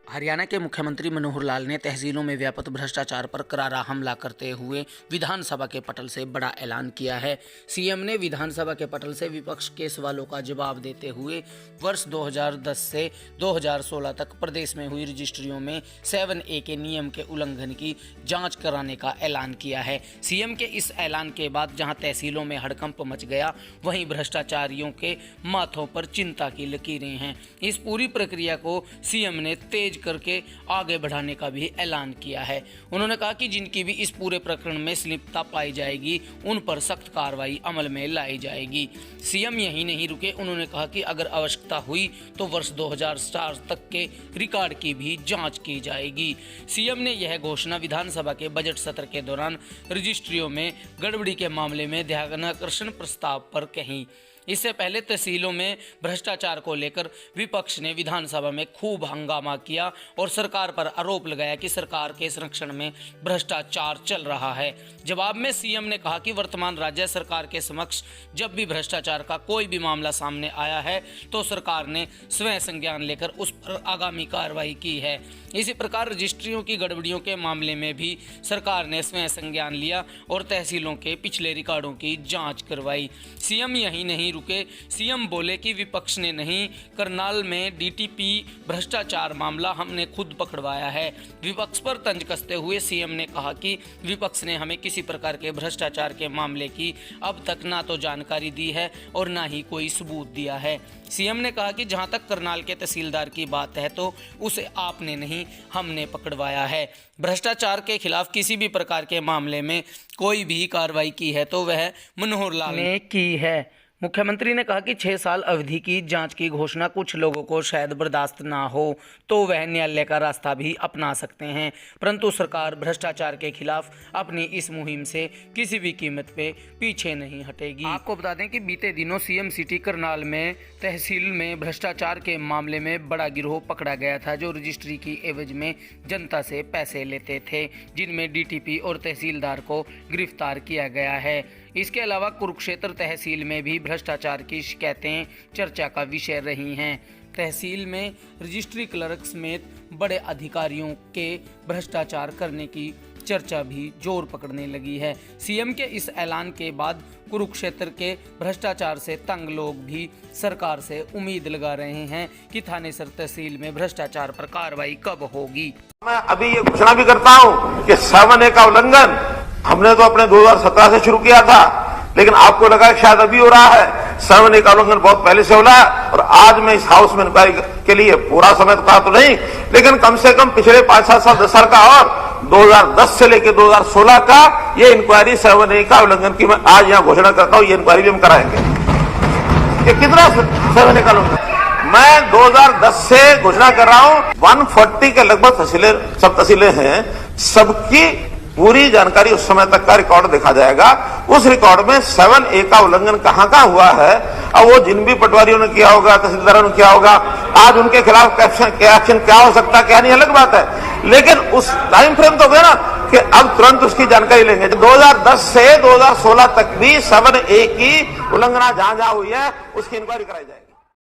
हरियाणा के मुख्यमंत्री मनोहर लाल ने तहसीलों में व्यापक भ्रष्टाचार पर करारा हमला करते हुए विधानसभा के पटल से बड़ा ऐलान किया है। सीएम ने विधानसभा के पटल से विपक्ष के सवालों का जवाब देते हुए वर्ष 2010 से 2016 तक प्रदेश में हुई रजिस्ट्रियों में 7A के नियम के उल्लंघन की जांच कराने का ऐलान किया है। सीएम के इस ऐलान के बाद जहां तहसीलों में हड़कंप मच गया, वहीं भ्रष्टाचारियों के माथों पर चिंता की लकीरें हैं। इस पूरी प्रक्रिया को सीएम ने तेज करके आगे बढ़ाने का भी ऐलान किया है। उन्होंने कहा कि जिनकी भी इस पूरे प्रकरण में संलिप्तता पाई जाएगी, उन पर सख्त कार्रवाई अमल में लाई जाएगी। सीएम यही नहीं रुके, उन्होंने कहा कि अगर आवश्यकता हुई तो वर्ष 2004 तक के रिकॉर्ड की भी जांच की जाएगी। सीएम ने यह घोषणा विधानसभा के बजट सत्र के दौरान रजिस्ट्रियों में गड़बड़ी के मामले में ध्यानाकर्षण प्रस्ताव पर कही। इससे पहले तहसीलों में भ्रष्टाचार को लेकर विपक्ष ने विधानसभा में खूब हंगामा किया और सरकार पर आरोप लगाया कि सरकार के संरक्षण में भ्रष्टाचार चल रहा है। जवाब में सीएम ने कहा कि वर्तमान राज्य सरकार के समक्ष जब भी भ्रष्टाचार का कोई भी मामला सामने आया है तो सरकार ने स्वयं संज्ञान लेकर उस पर आगामी कार्रवाई की है। इसी प्रकार रजिस्ट्रियों की गड़बड़ियों के मामले में भी सरकार ने स्वयं संज्ञान लिया और तहसीलों के पिछले रिकॉर्डों की जांच करवाई। सीएम यही नहीं रुके, सीएम बोले कि विपक्ष ने नहीं, करनाल में डीटीपी भ्रष्टाचार मामला हमने खुद पकड़वाया है। विपक्ष पर तंज कसते हुए सीएम ने कहा कि विपक्ष ने हमें किसी प्रकार के भ्रष्टाचार के मामले की अब तक ना तो जानकारी दी है और ना ही कोई सबूत दिया है। सीएम ने कहा कि जहां तक करनाल के तहसीलदार की बात है तो उसे आपने नहीं, हमने पकड़वाया है। भ्रष्टाचार के खिलाफ किसी भी प्रकार के मामले में कोई भी कार्रवाई की है तो वह मनोहर लाल ने की है। मुख्यमंत्री ने कहा कि 6 साल अवधि की जांच की घोषणा कुछ लोगों को शायद बर्दाश्त ना हो तो वह न्यायालय का रास्ता भी अपना सकते हैं, परंतु सरकार भ्रष्टाचार के खिलाफ अपनी इस मुहिम से किसी भी कीमत पे पीछे नहीं हटेगी। आपको बता दें कि बीते दिनों सीएम सिटी करनाल में तहसील में भ्रष्टाचार के मामले में बड़ा गिरोह पकड़ा गया था, जो रजिस्ट्री की एवज में जनता से पैसे लेते थे, जिनमें डीटीपी और तहसीलदार को गिरफ्तार किया गया है। इसके अलावा कुरुक्षेत्र तहसील में भी भ्रष्टाचार की शिकायतें चर्चा का विषय रही हैं। तहसील में रजिस्ट्री क्लर्क समेत बड़े अधिकारियों के भ्रष्टाचार करने की चर्चा भी जोर पकड़ने लगी है। सीएम के इस ऐलान के बाद कुरुक्षेत्र के भ्रष्टाचार से तंग लोग भी सरकार से उम्मीद लगा रहे हैं कि थानेसर तहसील में भ्रष्टाचार पर कार्रवाई कब होगी। मैं अभी ये घोषणा भी करता हूँ कि 7A का उल्लंघन हमने तो अपने 2017 से शुरू किया था, लेकिन आपको लगा शायद अभी हो रहा है। 7A का उल्लंघन बहुत पहले से हो रहा है और आज मैं इस हाउस में इंक्वायरी के लिए पूरा समय कहा तो नहीं, लेकिन कम से कम पिछले 5-7 साल 10 साल का और 2010 से लेकर 2016 का ये इंक्वायरी 7A का उल्लंघन की मैं आज यहाँ घोषणा करता हूँ। ये इंक्वायरी भी हम कराएंगे। ये कितना 7A का उल्लंघन, मैं 2010 से घोषणा कर रहा हूँ। 140 के लगभग तहसीलें, सब तहसीलें हैं, सबकी पूरी जानकारी उस समय तक का रिकॉर्ड देखा जाएगा। उस रिकॉर्ड में 7A का उल्लंघन कहां कहां हुआ है, अब वो जिन भी पटवारियों ने किया होगा, तहसीलदारों ने किया होगा, आज उनके खिलाफ एक्शन क्या हो सकता है क्या नहीं, अलग बात है, लेकिन उस टाइम फ्रेम तो गया ना कि अब तुरंत उसकी जानकारी लेंगे। 2010 से 2016 तक भी 7A की उल्लंघना जहां जहां हुई है उसकी इंक्वायरी कराई जाएगी।